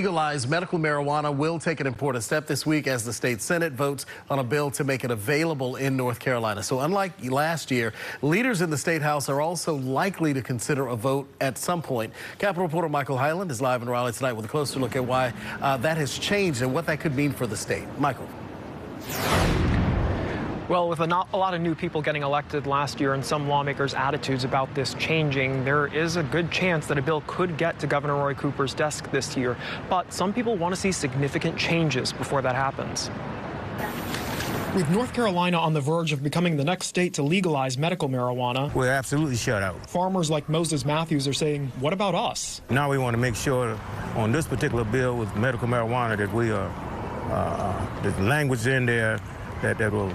legalize medical marijuana will take an important step this week as the state Senate votes on a bill to make it available in North Carolina. So unlike last year, leaders in the state house are also likely to consider a vote at some point. Capitol reporter Michael Highland is live in Raleigh tonight with a closer look at why that has changed and what that could mean for the state. Michael. Well, with a lot of new people getting elected last year and some lawmakers' attitudes about this changing, there is a good chance that a bill could get to Governor Roy Cooper's desk this year. But some people want to see significant changes before that happens. With North Carolina on the verge of becoming the next state to legalize medical marijuana, we're absolutely shut out. Farmers like Moses Matthews are saying, what about us? Now we want to make sure on this particular bill with medical marijuana that we are, there's language in there that will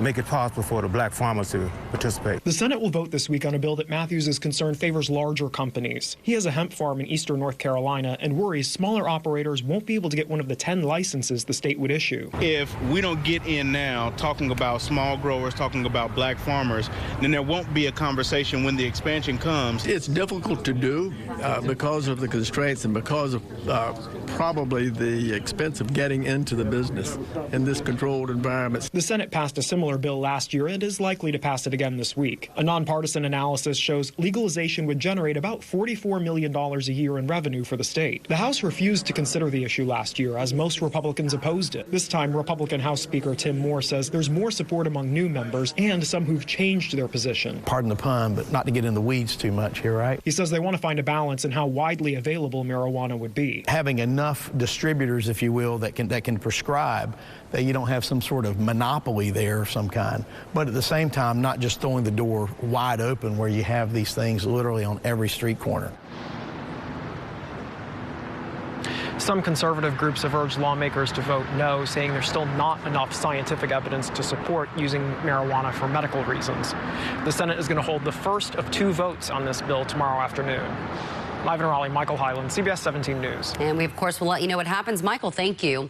make it possible for the black farmers to participate. The Senate will vote this week on a bill that Matthews is concerned favors larger companies. He has a hemp farm in eastern North Carolina and worries smaller operators won't be able to get one of the 10 licenses the state would issue. If we don't get in now talking about small growers, talking about black farmers, then there won't be a conversation when the expansion comes. It's difficult to do because of the constraints and because of probably the expense of getting into the business in this controlled environment. The Senate passed a similar bill last year and is likely to pass it again this week. A nonpartisan analysis shows legalization would generate about $44 million a year in revenue for the state. The House refused to consider the issue last year as most Republicans opposed it. This time, Republican House Speaker Tim Moore says there's more support among new members and some who've changed their position. Pardon the pun, but not to get in the weeds too much here, right? He says they want to find a balance in how widely available marijuana would be. Having enough distributors, if you will, that can prescribe, that you don't have some sort of monopoly there of some kind, but at the same time not just throwing the door wide open where you have these things literally on every street corner. Some conservative groups have urged lawmakers to vote no, saying there's still not enough scientific evidence to support using marijuana for medical reasons. The Senate is going to hold the first of 2 votes on this bill tomorrow afternoon. Live in Raleigh, Michael Highland, CBS 17 News. And we, of course, will let you know what happens. Michael, thank you.